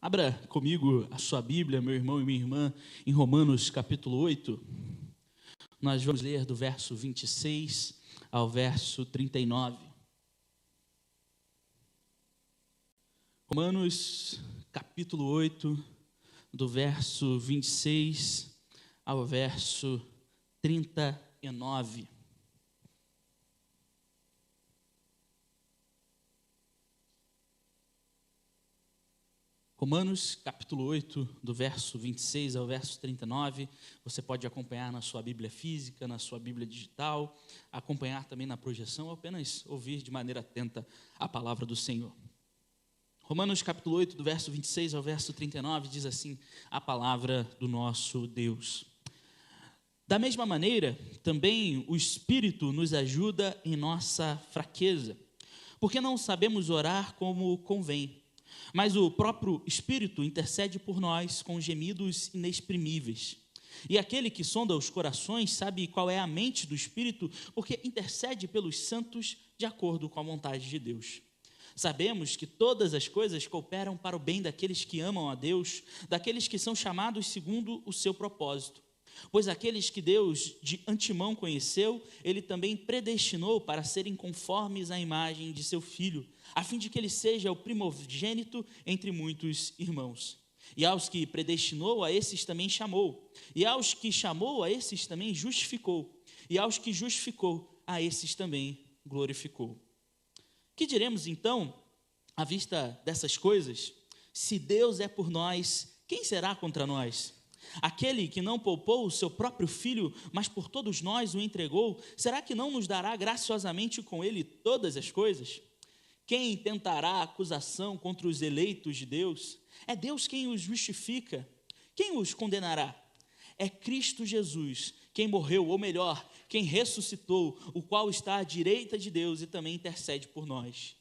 Abra comigo a sua Bíblia, meu irmão e minha irmã, em Romanos capítulo 8. Nós vamos ler do verso 26 ao verso 39. Romanos capítulo 8, do verso 26 ao verso 39. Romanos, capítulo 8, do verso 26 ao verso 39, você pode acompanhar na sua Bíblia física, na sua Bíblia digital, acompanhar também na projeção, ou apenas ouvir de maneira atenta a palavra do Senhor. Romanos, capítulo 8, do verso 26 ao verso 39, diz assim a palavra do nosso Deus. Da mesma maneira, também o Espírito nos ajuda em nossa fraqueza, porque não sabemos orar como convém. Mas o próprio Espírito intercede por nós com gemidos inexprimíveis. E aquele que sonda os corações sabe qual é a mente do Espírito, porque intercede pelos santos de acordo com a vontade de Deus. Sabemos que todas as coisas cooperam para o bem daqueles que amam a Deus, daqueles que são chamados segundo o seu propósito. Pois aqueles que Deus de antemão conheceu, Ele também predestinou para serem conformes à imagem de seu Filho, a fim de que Ele seja o primogênito entre muitos irmãos. E aos que predestinou, a esses também chamou. E aos que chamou, a esses também justificou. E aos que justificou, a esses também glorificou. Que diremos então, à vista dessas coisas? Se Deus é por nós, quem será contra nós? Aquele que não poupou o seu próprio filho, mas por todos nós o entregou, será que não nos dará graciosamente com ele todas as coisas? Quem tentará acusação contra os eleitos de Deus? É Deus quem os justifica. Quem os condenará? É Cristo Jesus, quem morreu, ou melhor, quem ressuscitou, o qual está à direita de Deus e também intercede por nós.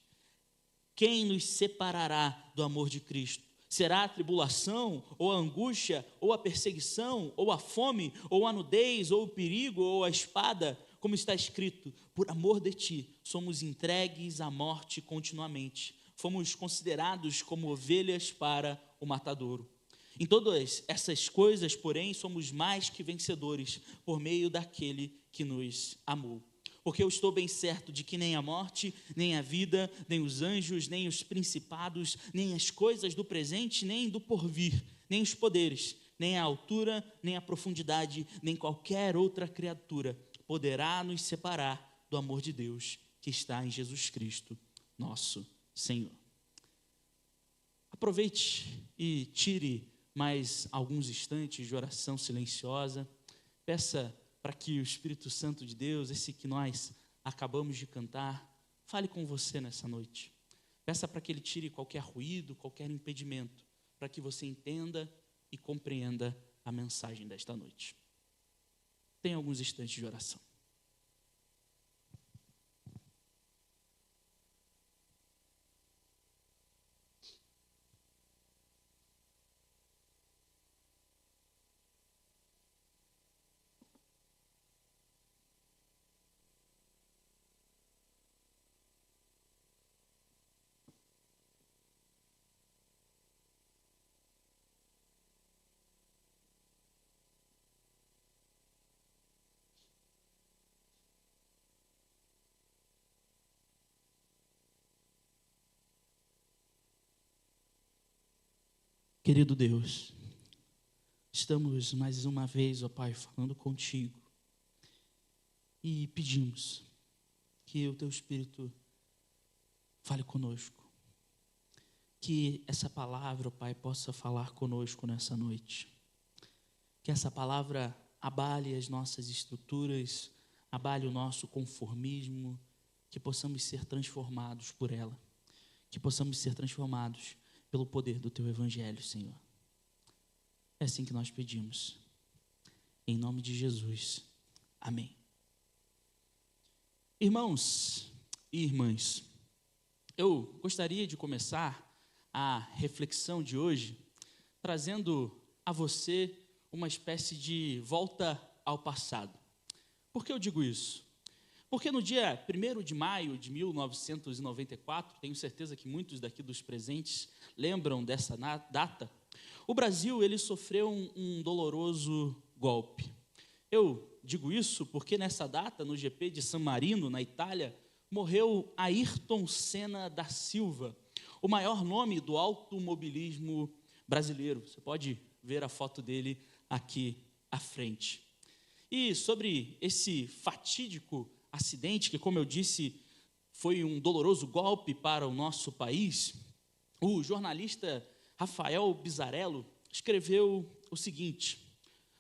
Quem nos separará do amor de Cristo? Será a tribulação, ou a angústia, ou a perseguição, ou a fome, ou a nudez, ou o perigo, ou a espada? Como está escrito, por amor de ti, somos entregues à morte continuamente. Fomos considerados como ovelhas para o matadouro. Em todas essas coisas, porém, somos mais que vencedores, por meio daquele que nos amou. Porque eu estou bem certo de que nem a morte, nem a vida, nem os anjos, nem os principados, nem as coisas do presente, nem do porvir, nem os poderes, nem a altura, nem a profundidade, nem qualquer outra criatura poderá nos separar do amor de Deus que está em Jesus Cristo, nosso Senhor. Aproveite e tire mais alguns instantes de oração silenciosa. Peça para que o Espírito Santo de Deus, esse que nós acabamos de cantar, fale com você nessa noite. Peça para que Ele tire qualquer ruído, qualquer impedimento, para que você entenda e compreenda a mensagem desta noite. Tenha alguns instantes de oração. Querido Deus, estamos mais uma vez, ó Pai, falando contigo e pedimos que o Teu Espírito fale conosco, que essa palavra, ó Pai, possa falar conosco nessa noite, que essa palavra abale as nossas estruturas, abale o nosso conformismo, que possamos ser transformados por ela, que possamos ser transformados pelo poder do Teu Evangelho, Senhor. É assim que nós pedimos. Em nome de Jesus. Amém. Irmãos e irmãs, eu gostaria de começar a reflexão de hoje trazendo a você uma espécie de volta ao passado. Por que eu digo isso? Porque no dia 1º de maio de 1994, tenho certeza que muitos daqui dos presentes lembram dessa data, o Brasil ele sofreu um doloroso golpe. Eu digo isso porque nessa data, no GP de San Marino, na Itália, morreu Ayrton Senna da Silva, o maior nome do automobilismo brasileiro. Você pode ver a foto dele aqui à frente. E sobre esse fatídico acidente, que, como eu disse, foi um doloroso golpe para o nosso país, o jornalista Rafael Bizzarello escreveu o seguinte: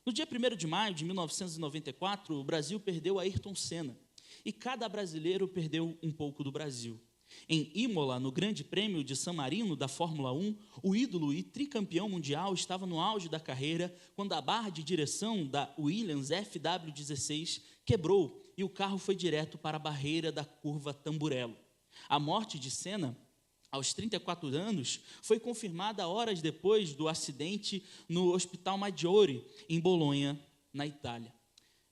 no dia 1º de maio de 1994, o Brasil perdeu Ayrton Senna, e cada brasileiro perdeu um pouco do Brasil. Em Imola, no Grande Prêmio de San Marino da Fórmula 1, o ídolo e tricampeão mundial estava no auge da carreira quando a barra de direção da Williams FW16 quebrou e o carro foi direto para a barreira da curva Tamburello. A morte de Senna, aos 34 anos, foi confirmada horas depois do acidente no Hospital Maggiore, em Bolonha, na Itália.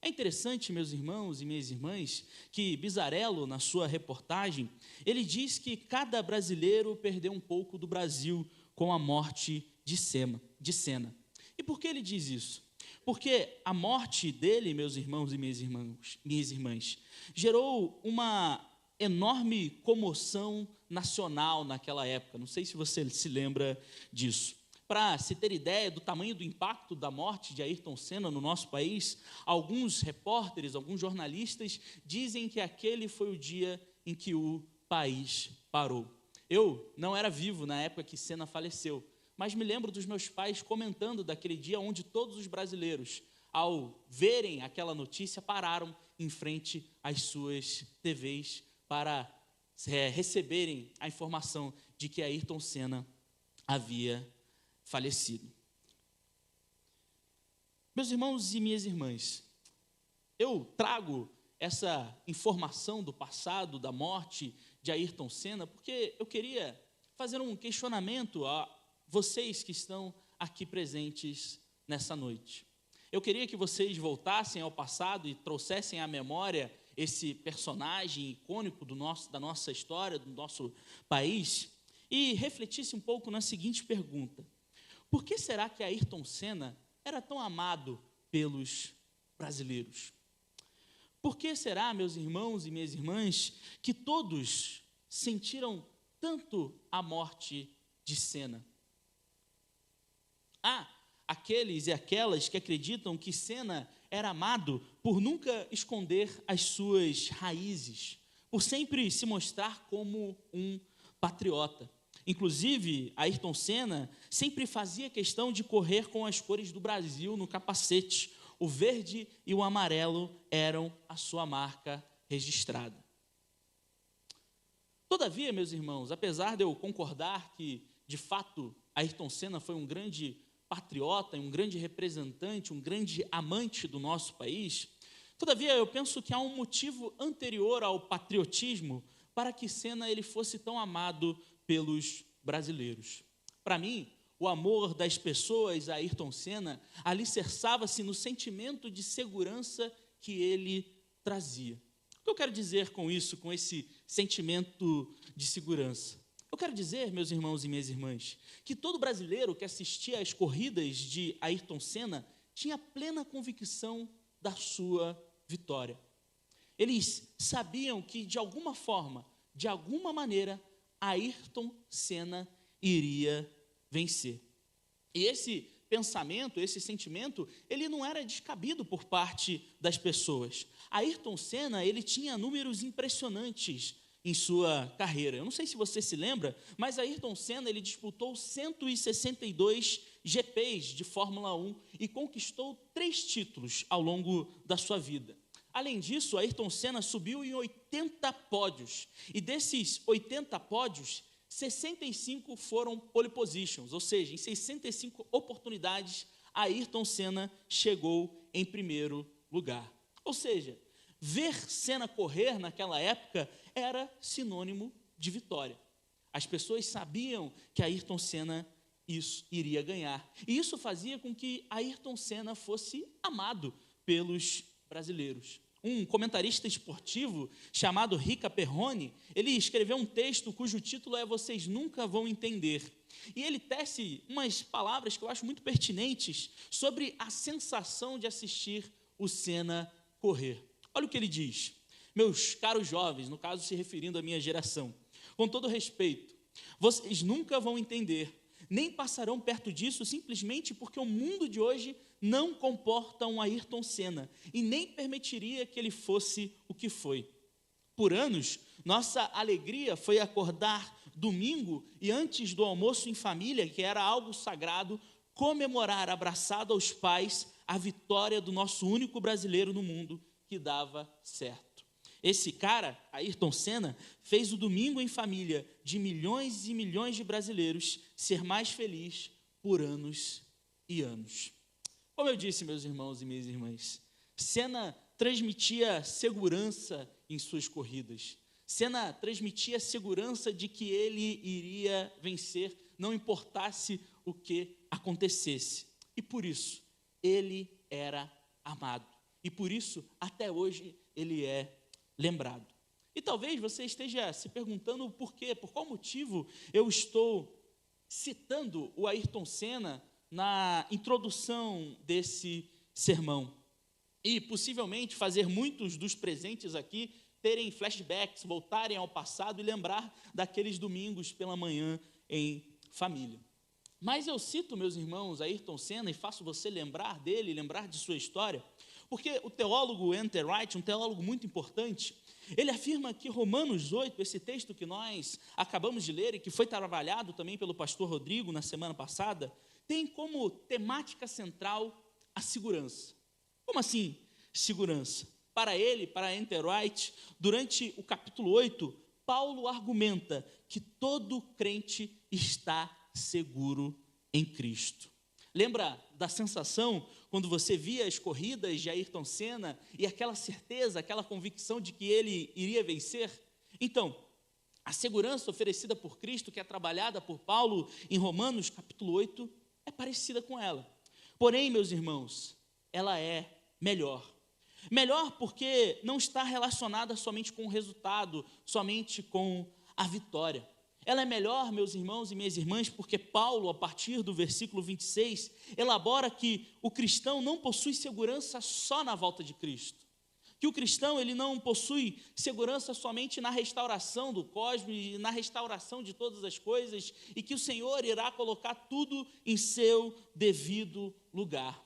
É interessante, meus irmãos e minhas irmãs, que Bizzarello, na sua reportagem, ele diz que cada brasileiro perdeu um pouco do Brasil com a morte de Senna. E por que ele diz isso? Porque a morte dele, meus irmãos e minhas irmãs, gerou uma enorme comoção nacional naquela época. Não sei se você se lembra disso. Para se ter ideia do tamanho do impacto da morte de Ayrton Senna no nosso país, alguns repórteres, alguns jornalistas dizem que aquele foi o dia em que o país parou. Eu não era vivo na época que Senna faleceu, mas me lembro dos meus pais comentando daquele dia onde todos os brasileiros, ao verem aquela notícia, pararam em frente às suas TVs para receberem a informação de que Ayrton Senna havia falecido. Meus irmãos e minhas irmãs, eu trago essa informação do passado, da morte de Ayrton Senna, porque eu queria fazer um questionamento a vocês que estão aqui presentes nessa noite. Eu queria que vocês voltassem ao passado e trouxessem à memória esse personagem icônico da nossa história, do nosso país, e refletissem um pouco na seguinte pergunta: por que será que Ayrton Senna era tão amado pelos brasileiros? Por que será, meus irmãos e minhas irmãs, que todos sentiram tanto a morte de Senna? Há aqueles e aquelas que acreditam que Senna era amado por nunca esconder as suas raízes, por sempre se mostrar como um patriota. Inclusive, Ayrton Senna sempre fazia questão de correr com as cores do Brasil no capacete. O verde e o amarelo eram a sua marca registrada. Todavia, meus irmãos, apesar de eu concordar que, de fato, Ayrton Senna foi um grande patriota, um grande representante, um grande amante do nosso país, todavia eu penso que há um motivo anterior ao patriotismo para que Senna ele fosse tão amado pelos brasileiros. Para mim, o amor das pessoas a Ayrton Senna alicerçava-se no sentimento de segurança que ele trazia. O que eu quero dizer com isso, com esse sentimento de segurança? Eu quero dizer, meus irmãos e minhas irmãs, que todo brasileiro que assistia às corridas de Ayrton Senna tinha plena convicção da sua vitória. Eles sabiam que, de alguma forma, de alguma maneira, Ayrton Senna iria vencer. E esse pensamento, esse sentimento, ele não era descabido por parte das pessoas. Ayrton Senna, ele tinha números impressionantes em sua carreira. Eu não sei se você se lembra, mas Ayrton Senna ele disputou 162 GPs de Fórmula 1 e conquistou 3 títulos ao longo da sua vida. Além disso, Ayrton Senna subiu em 80 pódios, e desses 80 pódios, 65 foram pole positions, ou seja, em 65 oportunidades, Ayrton Senna chegou em primeiro lugar. Ou seja, ver Senna correr naquela época era sinônimo de vitória. As pessoas sabiam que Ayrton Senna iria ganhar. E isso fazia com que Ayrton Senna fosse amado pelos brasileiros. Um comentarista esportivo chamado Rica Perrone, ele escreveu um texto cujo título é Vocês Nunca Vão Entender. E ele tece umas palavras que eu acho muito pertinentes sobre a sensação de assistir o Senna correr. Olha o que ele diz: meus caros jovens, no caso se referindo à minha geração, com todo respeito, vocês nunca vão entender, nem passarão perto disso simplesmente porque o mundo de hoje não comporta um Ayrton Senna e nem permitiria que ele fosse o que foi. Por anos, nossa alegria foi acordar domingo e antes do almoço em família, que era algo sagrado, comemorar abraçado aos pais a vitória do nosso único brasileiro no mundo que dava certo. Esse cara, Ayrton Senna, fez o domingo em família de milhões e milhões de brasileiros ser mais feliz por anos e anos. Como eu disse, meus irmãos e minhas irmãs, Senna transmitia segurança em suas corridas. Senna transmitia segurança de que ele iria vencer, não importasse o que acontecesse. E por isso, ele era amado. E por isso, até hoje, ele é lembrado. E talvez você esteja se perguntando por quê, por qual motivo eu estou citando o Ayrton Senna na introdução desse sermão. E possivelmente fazer muitos dos presentes aqui terem flashbacks, voltarem ao passado e lembrar daqueles domingos pela manhã em família. Mas eu cito, meus irmãos, Ayrton Senna e faço você lembrar dele, lembrar de sua história, porque o teólogo N.T. Wright, um teólogo muito importante, ele afirma que Romanos 8, esse texto que nós acabamos de ler e que foi trabalhado também pelo pastor Rodrigo na semana passada, tem como temática central a segurança. Como assim segurança? Para ele, para N.T. Wright, durante o capítulo 8, Paulo argumenta que todo crente está seguro em Cristo. Lembra da sensação quando você via as corridas de Ayrton Senna e aquela certeza, aquela convicção de que ele iria vencer? Então, a segurança oferecida por Cristo, que é trabalhada por Paulo em Romanos capítulo 8, é parecida com ela. Porém, meus irmãos, ela é melhor. Melhor porque não está relacionada somente com o resultado, somente com a vitória. Ela é melhor, meus irmãos e minhas irmãs, porque Paulo, a partir do versículo 26, elabora que o cristão não possui segurança só na volta de Cristo. Que o cristão ele não possui segurança somente na restauração do cosmos e na restauração de todas as coisas e que o Senhor irá colocar tudo em seu devido lugar.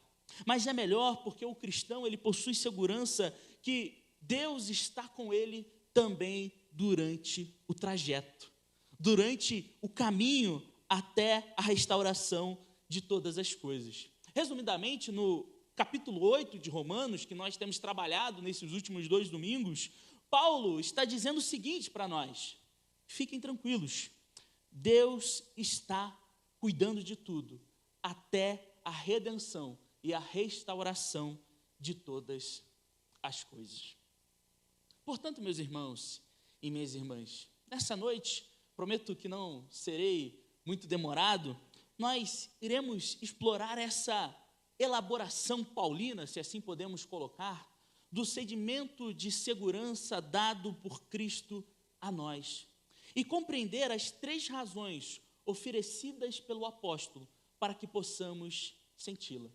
Mas é melhor porque o cristão ele possui segurança que Deus está com ele também durante o trajeto, durante o caminho até a restauração de todas as coisas. Resumidamente, no capítulo 8 de Romanos, que nós temos trabalhado nesses últimos 2 domingos, Paulo está dizendo o seguinte para nós: fiquem tranquilos, Deus está cuidando de tudo, até a redenção e a restauração de todas as coisas. Portanto, meus irmãos e minhas irmãs, nessa noite, prometo que não serei muito demorado, nós iremos explorar essa elaboração paulina, se assim podemos colocar, do sedimento de segurança dado por Cristo a nós e compreender as 3 razões oferecidas pelo apóstolo para que possamos senti-la.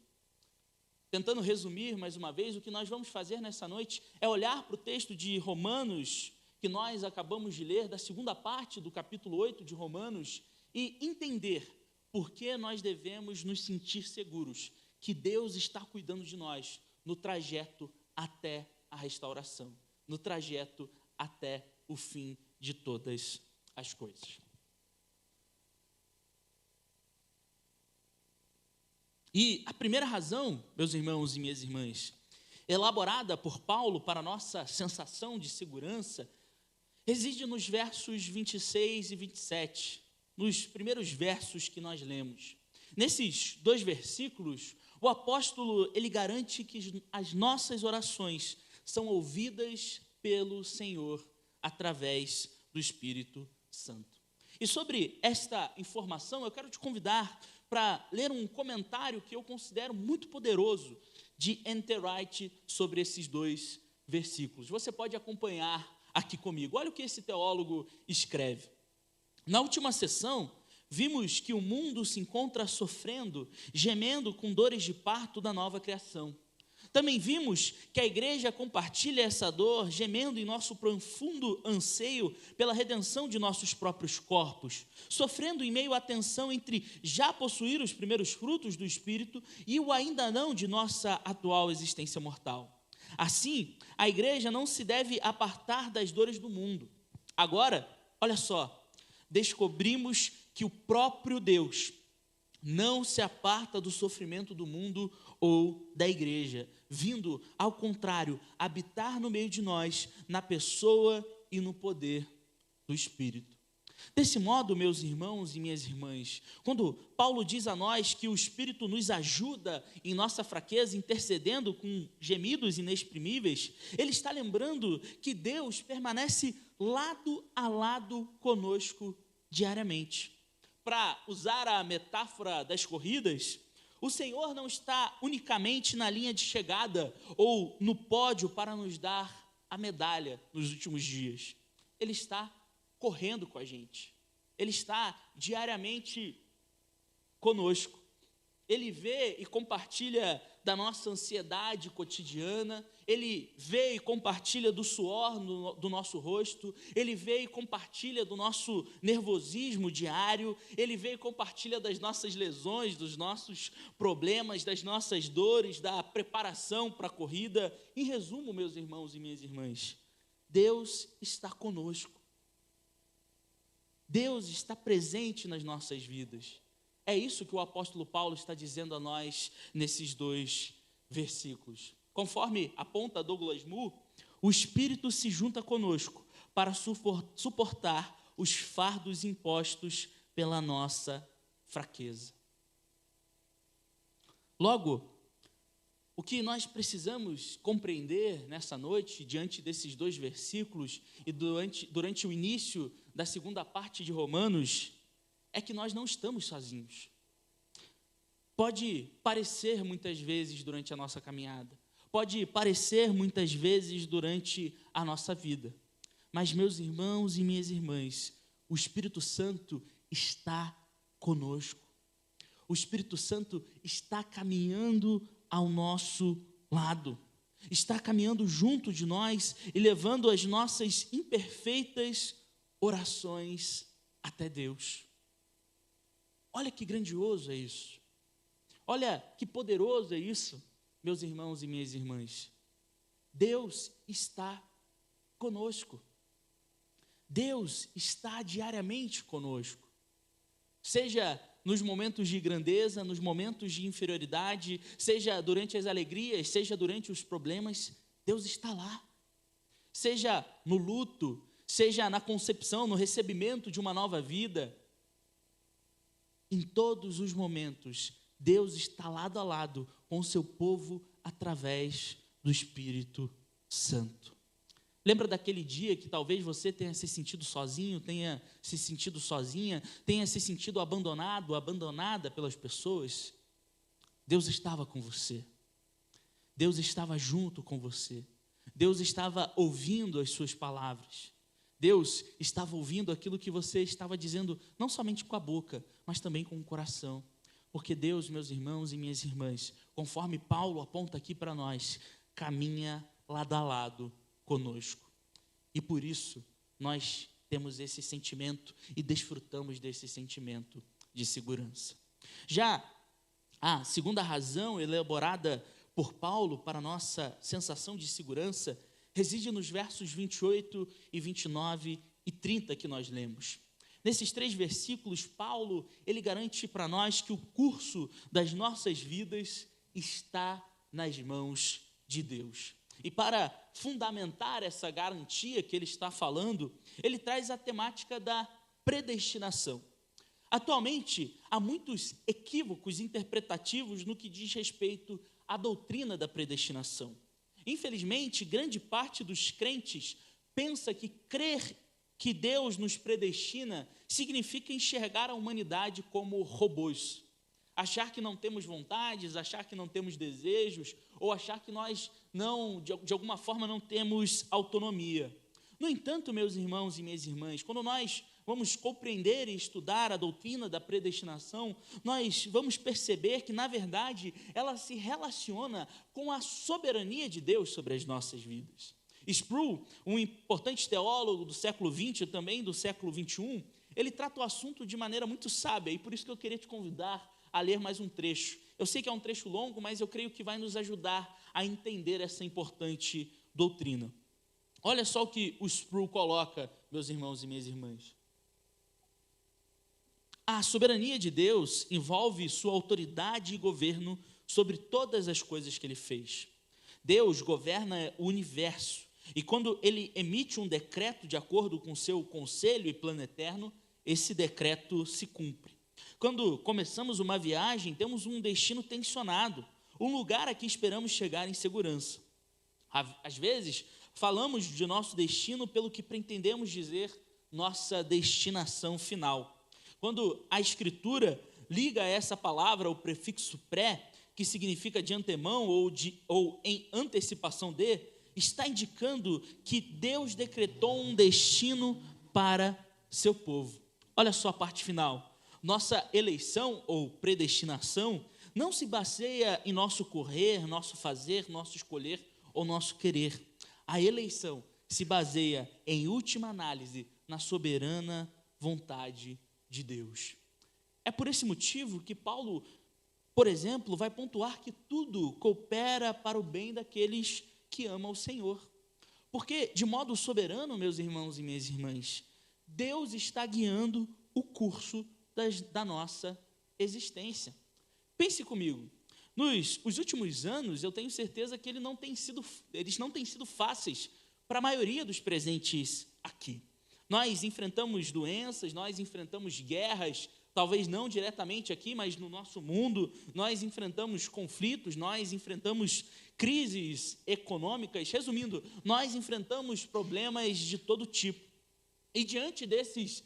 Tentando resumir mais uma vez, o que nós vamos fazer nessa noite é olhar para o texto de Romanos, que nós acabamos de ler, da segunda parte do capítulo 8 de Romanos, e entender por que nós devemos nos sentir seguros, que Deus está cuidando de nós no trajeto até a restauração, no trajeto até o fim de todas as coisas. E a primeira razão, meus irmãos e minhas irmãs, elaborada por Paulo para a nossa sensação de segurança, reside nos versos 26 e 27, nos primeiros versos que nós lemos. Nesses 2 versículos, o apóstolo ele garante que as nossas orações são ouvidas pelo Senhor através do Espírito Santo. E sobre esta informação, eu quero te convidar para ler um comentário que eu considero muito poderoso de N.T. Wright sobre esses 2 versículos. Você pode acompanhar aqui comigo. Olha o que esse teólogo escreve. Na última sessão, vimos que o mundo se encontra sofrendo, gemendo com dores de parto da nova criação. Também vimos que a igreja compartilha essa dor, gemendo em nosso profundo anseio pela redenção de nossos próprios corpos, sofrendo em meio à tensão entre já possuir os primeiros frutos do Espírito e o ainda não de nossa atual existência mortal. Assim, a igreja não se deve apartar das dores do mundo. Agora, olha só, descobrimos que o próprio Deus não se aparta do sofrimento do mundo ou da igreja, vindo, ao contrário, habitar no meio de nós, na pessoa e no poder do Espírito. Desse modo, meus irmãos e minhas irmãs, quando Paulo diz a nós que o Espírito nos ajuda em nossa fraqueza, intercedendo com gemidos inexprimíveis, ele está lembrando que Deus permanece lado a lado conosco diariamente. Para usar a metáfora das corridas, o Senhor não está unicamente na linha de chegada ou no pódio para nos dar a medalha nos últimos dias. Ele está correndo com a gente. Ele está diariamente conosco. Ele vê e compartilha da nossa ansiedade cotidiana, ele vê e compartilha do suor do nosso rosto, ele vê e compartilha do nosso nervosismo diário, ele vê e compartilha das nossas lesões, dos nossos problemas, das nossas dores, da preparação para a corrida. Em resumo, meus irmãos e minhas irmãs, Deus está conosco. Deus está presente nas nossas vidas. É isso que o apóstolo Paulo está dizendo a nós nesses 2 versículos. Conforme aponta Douglas Moo, o Espírito se junta conosco para suportar os fardos impostos pela nossa fraqueza. Logo, o que nós precisamos compreender nessa noite, diante desses 2 versículos e durante o início da segunda parte de Romanos, é que nós não estamos sozinhos. Pode parecer muitas vezes durante a nossa caminhada, pode parecer muitas vezes durante a nossa vida, mas, meus irmãos e minhas irmãs, o Espírito Santo está conosco. O Espírito Santo está caminhando ao nosso lado, está caminhando junto de nós e levando as nossas imperfeitas orações até Deus. Olha que grandioso é isso. Olha que poderoso é isso, meus irmãos e minhas irmãs. Deus está conosco. Deus está diariamente conosco. Seja nos momentos de grandeza, nos momentos de inferioridade, seja durante as alegrias, seja durante os problemas, Deus está lá. Seja no luto, seja na concepção, no recebimento de uma nova vida, em todos os momentos, Deus está lado a lado com o seu povo através do Espírito Santo. Lembra daquele dia que talvez você tenha se sentido sozinho, tenha se sentido sozinha, tenha se sentido abandonado, abandonada pelas pessoas? Deus estava com você. Deus estava junto com você. Deus estava ouvindo as suas palavras. Deus estava ouvindo aquilo que você estava dizendo, não somente com a boca, mas também com o coração. Porque Deus, meus irmãos e minhas irmãs, conforme Paulo aponta aqui para nós, caminha lado a lado conosco. E por isso, nós temos esse sentimento e desfrutamos desse sentimento de segurança. Já a segunda razão elaborada por Paulo para a nossa sensação de segurança reside nos versos 28 e 29 e 30 que nós lemos. Nesses 3 versículos, Paulo, ele garante para nós que o curso das nossas vidas está nas mãos de Deus. E para fundamentar essa garantia que ele está falando, ele traz a temática da predestinação. Atualmente, há muitos equívocos interpretativos no que diz respeito à doutrina da predestinação. Infelizmente, grande parte dos crentes pensa que crer que Deus nos predestina significa enxergar a humanidade como robôs. Achar que não temos vontades, achar que não temos desejos, ou achar que nós de alguma forma não temos autonomia. No entanto, meus irmãos e minhas irmãs, quando nós vamos compreender e estudar a doutrina da predestinação, nós vamos perceber que, na verdade, ela se relaciona com a soberania de Deus sobre as nossas vidas. Sproul, um importante teólogo do século XX e também do século XXI, ele trata o assunto de maneira muito sábia, e por isso que eu queria te convidar a ler mais um trecho. Eu sei que é um trecho longo, mas eu creio que vai nos ajudar a entender essa importante doutrina. Olha só o que o Sproul coloca, meus irmãos e minhas irmãs. A soberania de Deus envolve sua autoridade e governo sobre todas as coisas que ele fez. Deus governa o universo, e quando ele emite um decreto de acordo com seu conselho e plano eterno, esse decreto se cumpre. Quando começamos uma viagem, temos um destino tensionado, um lugar a que esperamos chegar em segurança. Às vezes, falamos de nosso destino pelo que pretendemos dizer nossa destinação final. Quando a Escritura liga a essa palavra o prefixo pré, que significa de antemão ou em antecipação de, está indicando que Deus decretou um destino para seu povo. Olha só a parte final. Nossa eleição ou predestinação não se baseia em nosso correr, nosso fazer, nosso escolher ou nosso querer. A eleição se baseia, em última análise, na soberana vontade de Deus. É por esse motivo que Paulo, por exemplo, vai pontuar que tudo coopera para o bem daqueles que amam o Senhor. Porque, de modo soberano, meus irmãos e minhas irmãs, Deus está guiando o curso da nossa existência. Pense comigo, nos últimos anos, eu tenho certeza que eles não têm sido fáceis para a maioria dos presentes aqui. Nós enfrentamos doenças, nós enfrentamos guerras, talvez não diretamente aqui, mas no nosso mundo, nós enfrentamos conflitos, nós enfrentamos crises econômicas. Resumindo, nós enfrentamos problemas de todo tipo. E diante desses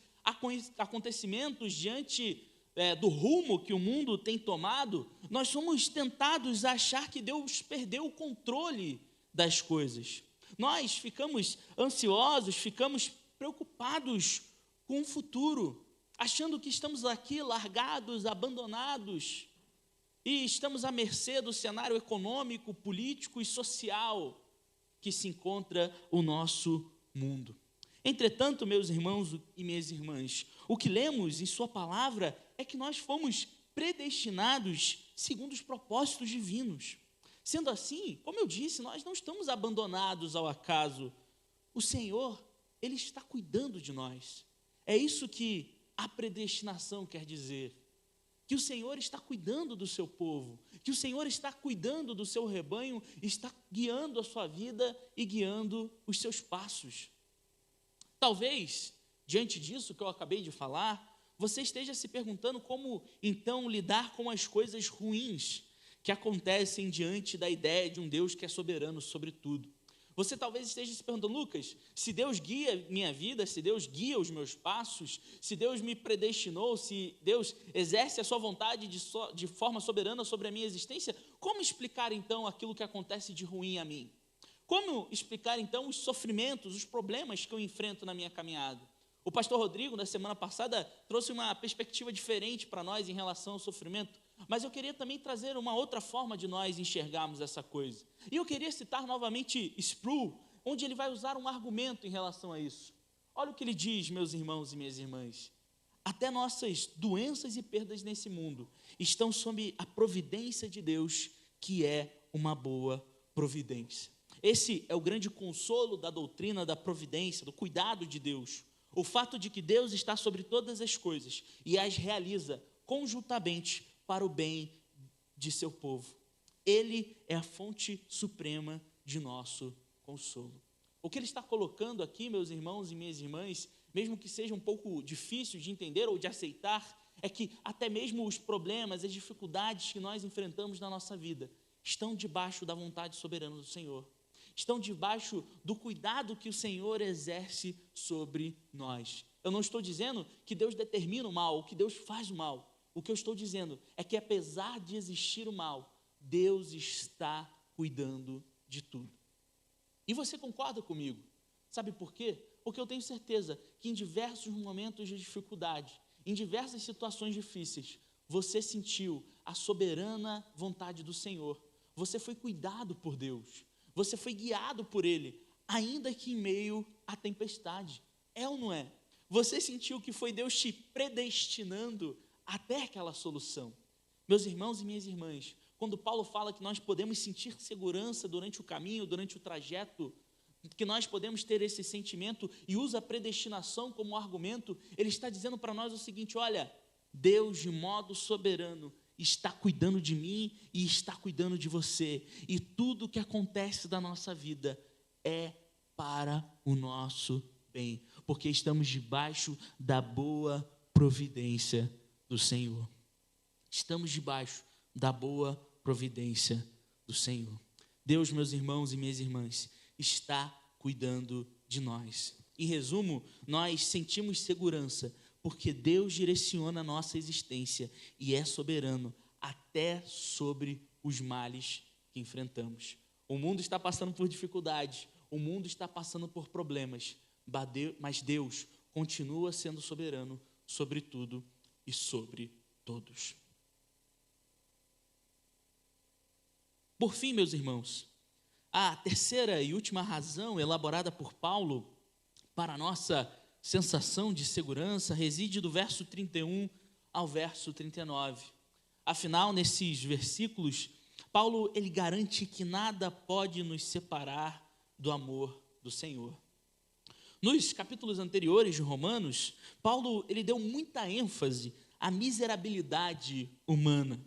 acontecimentos, diante do rumo que o mundo tem tomado, nós somos tentados a achar que Deus perdeu o controle das coisas. Nós ficamos ansiosos, ficamos preocupados com o futuro, achando que estamos aqui largados, abandonados, e estamos à mercê do cenário econômico, político e social que se encontra o nosso mundo. Entretanto, meus irmãos e minhas irmãs, o que lemos em sua palavra é que nós fomos predestinados segundo os propósitos divinos. Sendo assim, como eu disse, nós não estamos abandonados ao acaso. O Senhor, Ele está cuidando de nós. É isso que a predestinação quer dizer. Que o Senhor está cuidando do seu povo, que o Senhor está cuidando do seu rebanho, está guiando a sua vida e guiando os seus passos. Talvez, diante disso que eu acabei de falar, você esteja se perguntando como, então, lidar com as coisas ruins que acontecem diante da ideia de um Deus que é soberano sobre tudo. Você talvez esteja se perguntando, Lucas, se Deus guia minha vida, se Deus guia os meus passos, se Deus me predestinou, se Deus exerce a sua vontade de forma soberana sobre a minha existência, como explicar, então, aquilo que acontece de ruim a mim? Como explicar, então, os sofrimentos, os problemas que eu enfrento na minha caminhada? O pastor Rodrigo, na semana passada, trouxe uma perspectiva diferente para nós em relação ao sofrimento, mas eu queria também trazer uma outra forma de nós enxergarmos essa coisa. E eu queria citar novamente Sproul, onde ele vai usar um argumento em relação a isso. Olha o que ele diz, meus irmãos e minhas irmãs. Até nossas doenças e perdas nesse mundo estão sob a providência de Deus, que é uma boa providência. Esse é o grande consolo da doutrina da providência, do cuidado de Deus. O fato de que Deus está sobre todas as coisas e as realiza conjuntamente para o bem de seu povo. Ele é a fonte suprema de nosso consolo. O que ele está colocando aqui, meus irmãos e minhas irmãs, mesmo que seja um pouco difícil de entender ou de aceitar, é que até mesmo os problemas, as dificuldades que nós enfrentamos na nossa vida, estão debaixo da vontade soberana do Senhor. Estão debaixo do cuidado que o Senhor exerce sobre nós. Eu não estou dizendo que Deus determina o mal, ou que Deus faz o mal. O que eu estou dizendo é que, apesar de existir o mal, Deus está cuidando de tudo. E você concorda comigo? Sabe por quê? Porque eu tenho certeza que em diversos momentos de dificuldade, em diversas situações difíceis, você sentiu a soberana vontade do Senhor. Você foi cuidado por Deus. Você foi guiado por Ele, ainda que em meio à tempestade. É ou não é? Você sentiu que foi Deus te predestinando até aquela solução. Meus irmãos e minhas irmãs, quando Paulo fala que nós podemos sentir segurança durante o caminho, durante o trajeto, que nós podemos ter esse sentimento e usa a predestinação como argumento, ele está dizendo para nós o seguinte: olha, Deus de modo soberano está cuidando de mim e está cuidando de você, e tudo que acontece da nossa vida é para o nosso bem, porque estamos debaixo da boa providência do Senhor. Estamos debaixo da boa providência do Senhor. Deus, meus irmãos e minhas irmãs, está cuidando de nós. Em resumo, nós sentimos segurança porque Deus direciona a nossa existência e é soberano até sobre os males que enfrentamos. O mundo está passando por dificuldades, o mundo está passando por problemas, mas Deus continua sendo soberano sobre tudo e sobre todos. Por fim, meus irmãos, a terceira e última razão elaborada por Paulo para a nossa sensação de segurança reside do verso 31 ao verso 39. Afinal, nesses versículos, Paulo ele garante que nada pode nos separar do amor do Senhor. Nos capítulos anteriores de Romanos, Paulo ele deu muita ênfase à miserabilidade humana.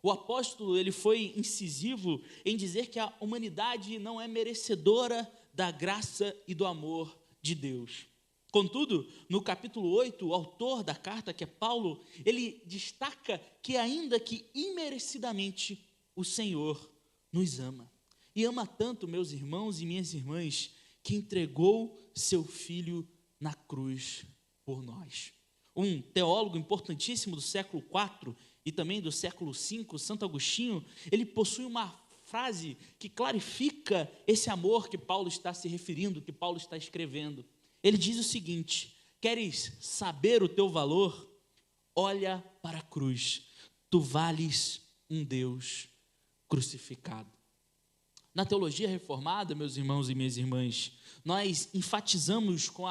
O apóstolo ele foi incisivo em dizer que a humanidade não é merecedora da graça e do amor de Deus. Contudo, no capítulo 8, o autor da carta, que é Paulo, ele destaca que ainda que imerecidamente o Senhor nos ama. E ama tanto, meus irmãos e minhas irmãs, que entregou seu Filho na cruz por nós. Um teólogo importantíssimo do século IV e também do século V, Santo Agostinho, ele possui uma frase que clarifica esse amor que Paulo está se referindo, que Paulo está escrevendo. Ele diz o seguinte: queres saber o teu valor? Olha para a cruz, tu vales um Deus crucificado. Na teologia reformada, meus irmãos e minhas irmãs, nós enfatizamos com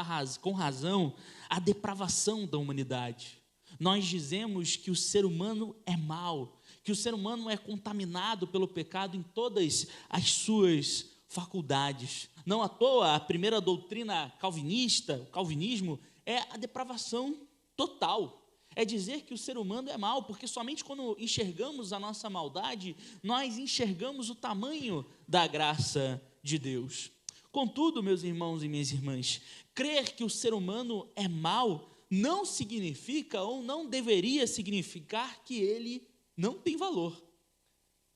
razão a depravação da humanidade. Nós dizemos que o ser humano é mau, que o ser humano é contaminado pelo pecado em todas as suas faculdades. Não à toa, a primeira doutrina calvinista, o calvinismo, é a depravação total. É dizer que o ser humano é mau, porque somente quando enxergamos a nossa maldade, nós enxergamos o tamanho da graça de Deus. Contudo, meus irmãos e minhas irmãs, crer que o ser humano é mau não significa ou não deveria significar que ele não tem valor.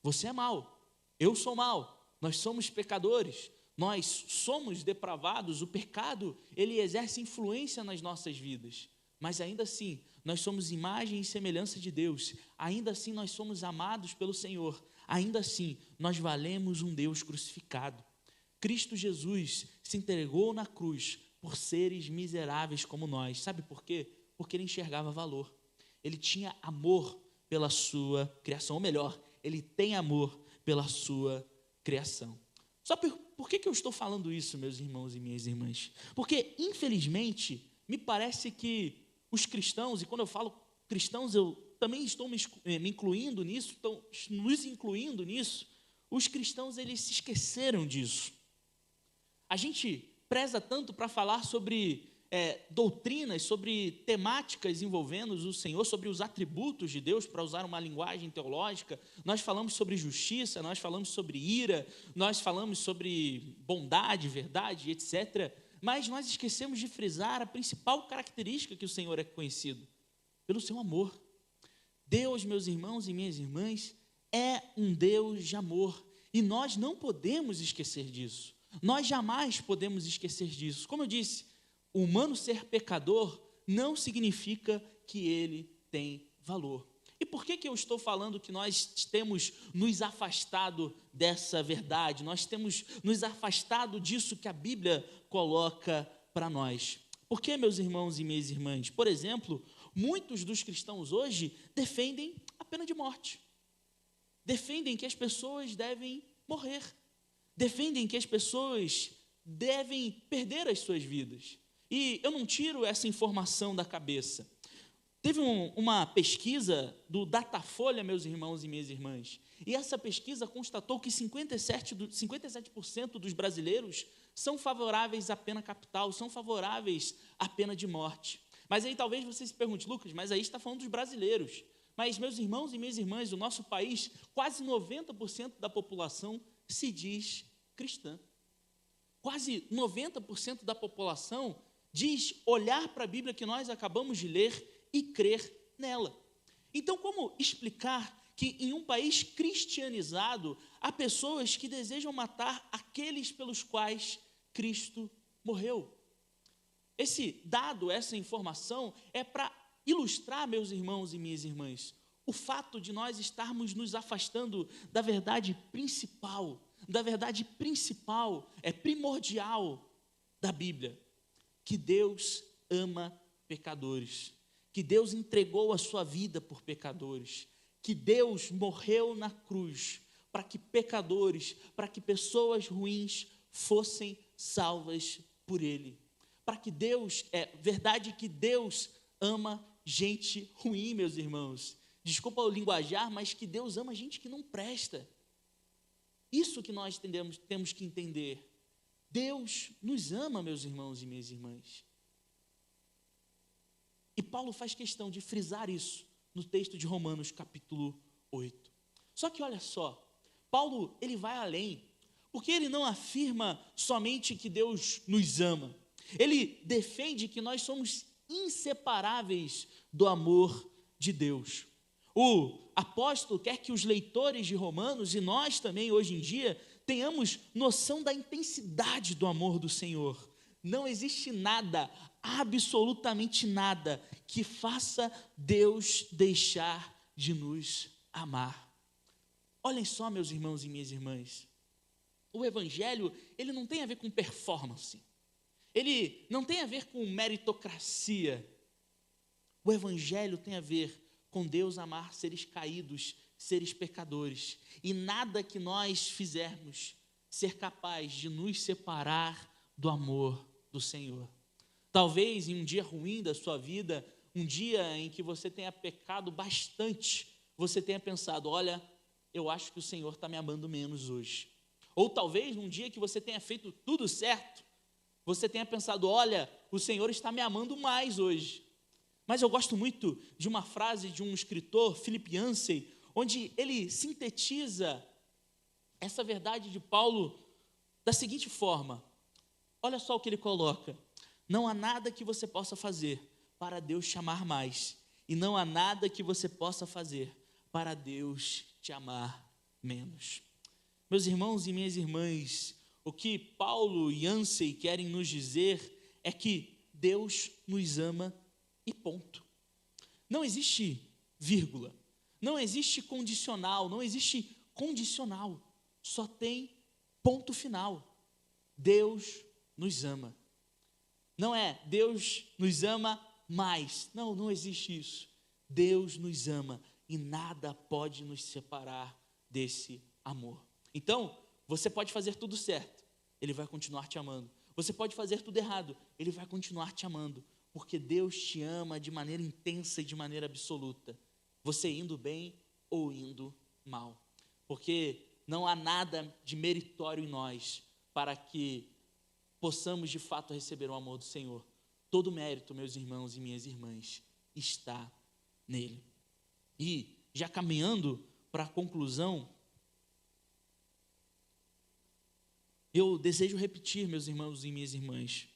Você é mau, eu sou mau, nós somos pecadores, nós somos depravados, o pecado, ele exerce influência nas nossas vidas, mas ainda assim, nós somos imagem e semelhança de Deus, ainda assim nós somos amados pelo Senhor, ainda assim nós valemos um Deus crucificado. Cristo Jesus se entregou na cruz por seres miseráveis como nós. Sabe por quê? Porque ele enxergava valor. Ele tinha amor pela sua criação, ou melhor, ele tem amor pela sua criação. Só por que eu estou falando isso, meus irmãos e minhas irmãs? Porque, infelizmente, me parece que os cristãos, e quando eu falo cristãos, eu também estou me incluindo nisso, estão nos incluindo nisso, os cristãos, eles se esqueceram disso. A gente preza tanto para falar sobre doutrinas, sobre temáticas envolvendo o Senhor, sobre os atributos de Deus, para usar uma linguagem teológica. Nós falamos sobre justiça, nós falamos sobre ira, nós falamos sobre bondade, verdade, etc. Mas nós esquecemos de frisar a principal característica que o Senhor é conhecido, pelo seu amor. Deus, meus irmãos e minhas irmãs, é um Deus de amor, e nós não podemos esquecer disso. Nós jamais podemos esquecer disso. Como eu disse, o humano ser pecador não significa que ele tem valor. E por que eu estou falando que nós temos nos afastado dessa verdade? Nós temos nos afastado disso que a Bíblia coloca para nós. Por que, meus irmãos e minhas irmãs? Por exemplo, muitos dos cristãos hoje defendem a pena de morte. Defendem que as pessoas devem morrer. Defendem que as pessoas devem perder as suas vidas. E eu não tiro essa informação da cabeça. Teve uma pesquisa do Datafolha, meus irmãos e minhas irmãs, e essa pesquisa constatou que 57% dos brasileiros são favoráveis à pena capital, são favoráveis à pena de morte. Mas aí talvez você se pergunte, Lucas, mas aí está falando dos brasileiros. Mas, meus irmãos e minhas irmãs, o nosso país, quase 90% da população se diz cristã. Quase 90% da população diz olhar para a Bíblia que nós acabamos de ler e crer nela. Então, como explicar que em um país cristianizado há pessoas que desejam matar aqueles pelos quais Cristo morreu? Esse dado, essa informação é para ilustrar, meus irmãos e minhas irmãs, o fato de nós estarmos nos afastando da verdade principal, primordial da Bíblia, que Deus ama pecadores, que Deus entregou a sua vida por pecadores, que Deus morreu na cruz para que pecadores, para que pessoas ruins fossem salvas por Ele. Para que Deus, verdade que Deus ama gente ruim, meus irmãos. Desculpa o linguajar, mas que Deus ama gente que não presta. Isso que nós temos que entender. Deus nos ama, meus irmãos e minhas irmãs. E Paulo faz questão de frisar isso no texto de Romanos, capítulo 8. Só que olha só, Paulo, ele vai além, porque ele não afirma somente que Deus nos ama. Ele defende que nós somos inseparáveis do amor de Deus. O apóstolo quer que os leitores de Romanos, e nós também hoje em dia, tenhamos noção da intensidade do amor do Senhor. Não existe nada, absolutamente nada, que faça Deus deixar de nos amar. Olhem só, meus irmãos e minhas irmãs, o Evangelho, ele não tem a ver com performance, ele não tem a ver com meritocracia. O Evangelho tem a ver com Deus amar seres caídos, seres pecadores, e nada que nós fizermos ser capaz de nos separar do amor do Senhor. Talvez em um dia ruim da sua vida, um dia em que você tenha pecado bastante, você tenha pensado, olha, eu acho que o Senhor está me amando menos hoje. Ou talvez num dia que você tenha feito tudo certo, você tenha pensado, olha, o Senhor está me amando mais hoje. Mas eu gosto muito de uma frase de um escritor, Philip Yancey, onde ele sintetiza essa verdade de Paulo da seguinte forma. Olha só o que ele coloca. Não há nada que você possa fazer para Deus te amar mais. E não há nada que você possa fazer para Deus te amar menos. Meus irmãos e minhas irmãs, o que Paulo e Yancey querem nos dizer é que Deus nos ama e ponto. Não existe vírgula, não existe condicional, só tem ponto final. Deus nos ama. Não é Deus nos ama mais, não existe isso. Deus nos ama e nada pode nos separar desse amor. Então, você pode fazer tudo certo, Ele vai continuar te amando. Você pode fazer tudo errado, Ele vai continuar te amando. Porque Deus te ama de maneira intensa e de maneira absoluta. Você indo bem ou indo mal. Porque não há nada de meritório em nós para que possamos de fato receber o amor do Senhor. Todo mérito, meus irmãos e minhas irmãs, está nele. E, já caminhando para a conclusão, eu desejo repetir, meus irmãos e minhas irmãs,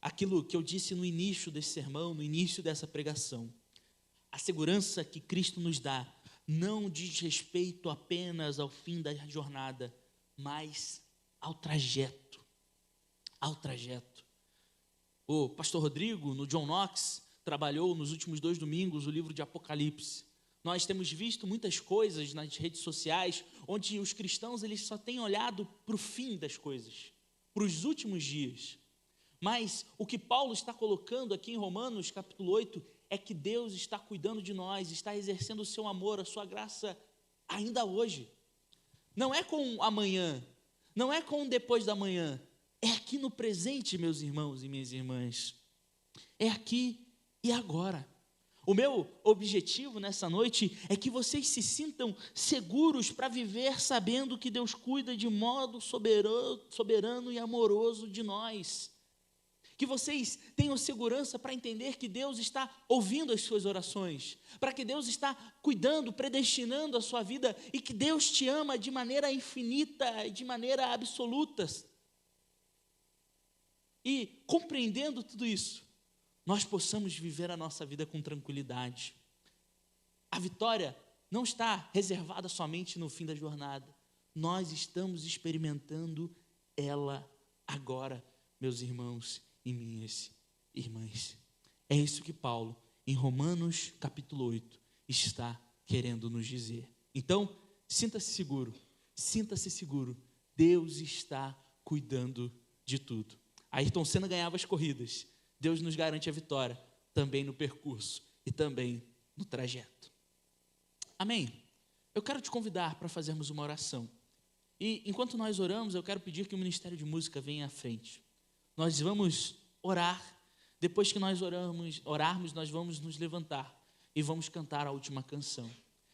aquilo que eu disse no início desse sermão, no início dessa pregação. A segurança que Cristo nos dá não diz respeito apenas ao fim da jornada, mas ao trajeto. Ao trajeto. O pastor Rodrigo, no John Knox, trabalhou nos últimos 2 domingos o livro de Apocalipse. Nós temos visto muitas coisas nas redes sociais, onde os cristãos eles só têm olhado para o fim das coisas, para os últimos dias. Mas o que Paulo está colocando aqui em Romanos capítulo 8 é que Deus está cuidando de nós, está exercendo o seu amor, a sua graça ainda hoje. Não é com amanhã, não é com depois da manhã, é aqui no presente, meus irmãos e minhas irmãs. É aqui e agora. O meu objetivo nessa noite é que vocês se sintam seguros para viver sabendo que Deus cuida de modo soberano e amoroso de nós. Que vocês tenham segurança para entender que Deus está ouvindo as suas orações, para que Deus está cuidando, predestinando a sua vida e que Deus te ama de maneira infinita e de maneira absoluta. E compreendendo tudo isso, nós possamos viver a nossa vida com tranquilidade. A vitória não está reservada somente no fim da jornada. Nós estamos experimentando ela agora, meus irmãos e minhas irmãs. É isso que Paulo, em Romanos capítulo 8, está querendo nos dizer. Então, sinta-se seguro. Deus está cuidando de tudo. Ayrton Senna ganhava as corridas. Deus nos garante a vitória, também no percurso e também no trajeto. Amém? Eu quero te convidar para fazermos uma oração. E enquanto nós oramos, eu quero pedir que o Ministério de Música venha à frente. Nós vamos orar. Depois que nós orarmos, nós vamos nos levantar e vamos cantar a última canção.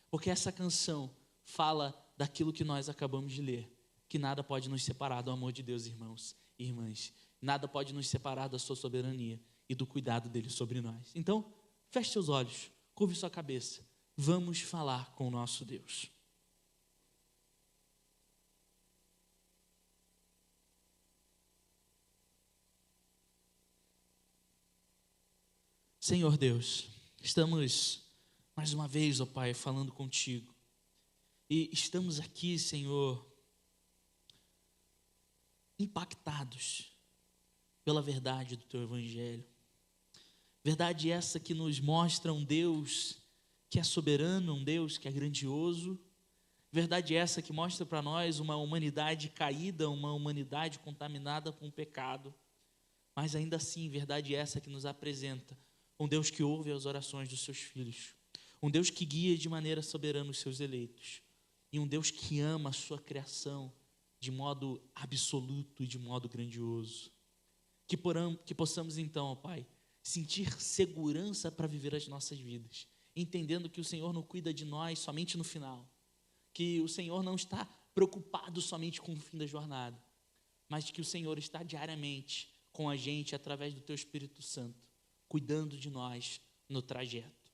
Porque essa canção fala daquilo que nós acabamos de ler, que nada pode nos separar do amor de Deus, irmãos e irmãs. Nada pode nos separar da sua soberania e do cuidado dele sobre nós. Então, feche seus olhos, curve sua cabeça. Vamos falar com o nosso Deus. Senhor Deus, estamos mais uma vez, ó Pai, falando contigo. E estamos aqui, Senhor, impactados pela verdade do Teu Evangelho. Verdade essa que nos mostra um Deus que é soberano, um Deus que é grandioso. Verdade essa que mostra para nós uma humanidade caída, uma humanidade contaminada com o pecado. Mas ainda assim, verdade essa que nos apresenta um Deus que ouve as orações dos seus filhos. Um Deus que guia de maneira soberana os seus eleitos. E um Deus que ama a sua criação de modo absoluto e de modo grandioso. Que possamos então, ó Pai, sentir segurança para viver as nossas vidas, entendendo que o Senhor não cuida de nós somente no final, que o Senhor não está preocupado somente com o fim da jornada, mas que o Senhor está diariamente com a gente através do Teu Espírito Santo, cuidando de nós no trajeto.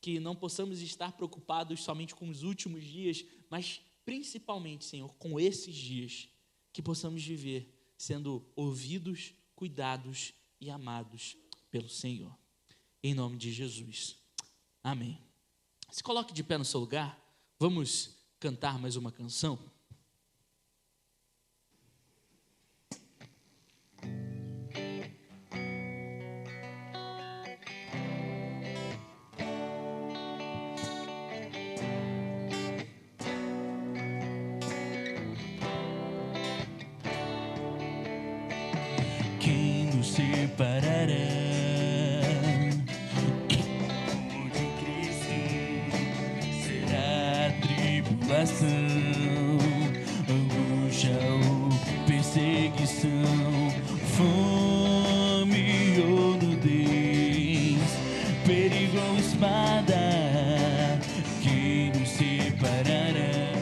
Que não possamos estar preocupados somente com os últimos dias, mas principalmente, Senhor, com esses dias, que possamos viver sendo ouvidos, cuidados e amados pelo Senhor. Em nome de Jesus. Amém. Se coloque de pé no seu lugar. Vamos cantar mais uma canção. Quem nos separará do amor de Cristo? Será a tribulação, angústia ou perseguição, fome ou nudez, perigo ou espada? Quem nos separará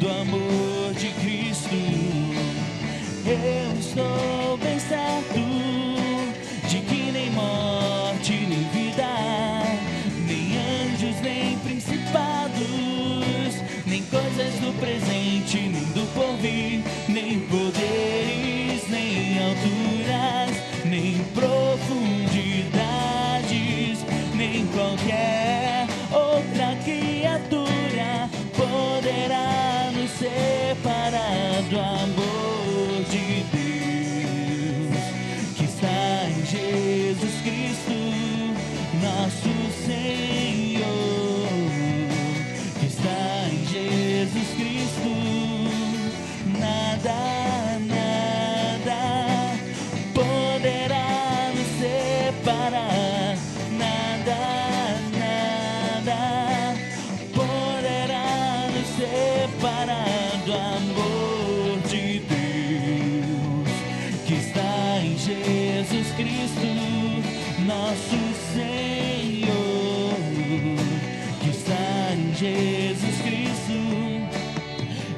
do amor de Cristo? Eu estou bem certo de que nem morte, nem vida, nem anjos, nem principados, nem coisas do presente, nem do porvir, nem poderes, nem alturas, nem profundidades, nem qualquer outra criatura poderá nos separar do amor de Deus que está em Jesus Cristo, nosso Senhor.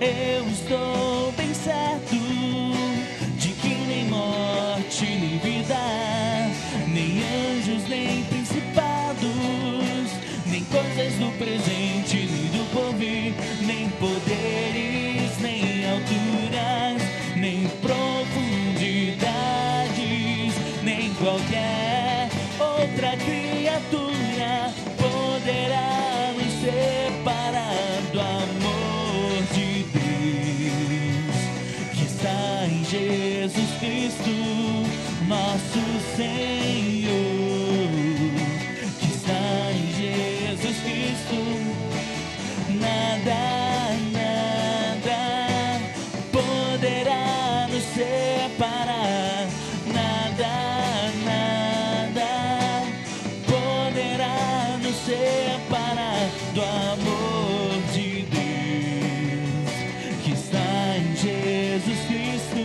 Eu estou bem certo de que nem morte, nem vida, nem anjos, nem principados, nem coisas do presente, nem do porvir, nem poderes, nem alturas, nem profundidades, nem qualquer outra criatura poderá nos separar do amor de Deus que está em Jesus Cristo, nosso Senhor, que está em Jesus Cristo. Nada, nada poderá nos separar. Nada, nada poderá nos separar do amor de Deus que está em Jesus Cristo,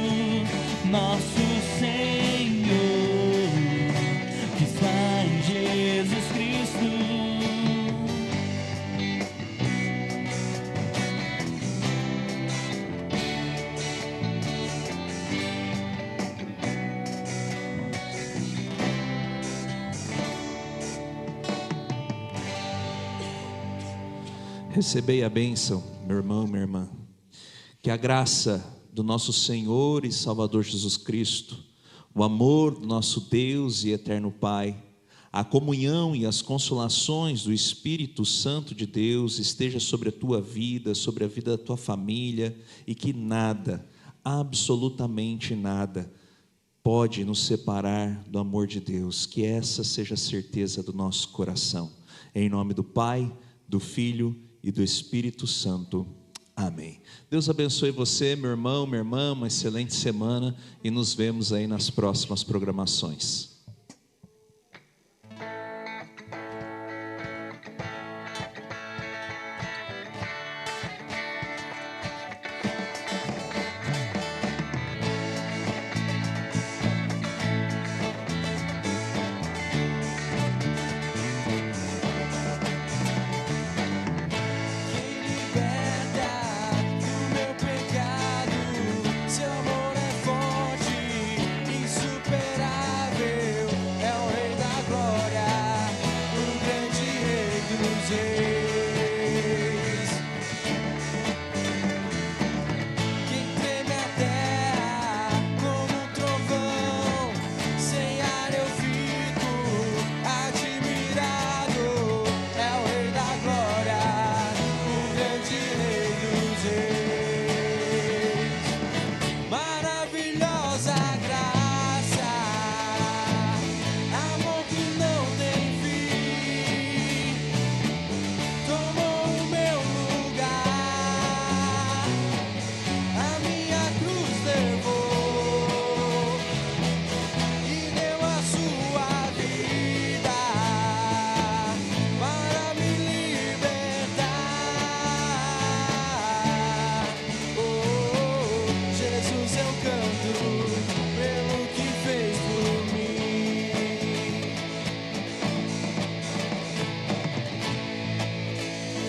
nosso Senhor, que está em Jesus Cristo. Recebei a bênção, meu irmão, minha irmã. Que a graça do nosso Senhor e Salvador Jesus Cristo, o amor do nosso Deus e eterno Pai, a comunhão e as consolações do Espírito Santo de Deus esteja sobre a tua vida, sobre a vida da tua família, e que nada, absolutamente nada, pode nos separar do amor de Deus. Que essa seja a certeza do nosso coração. Em nome do Pai, do Filho e do Espírito Santo. Amém. Deus abençoe você, meu irmão, minha irmã, uma excelente semana, e nos vemos aí nas próximas programações.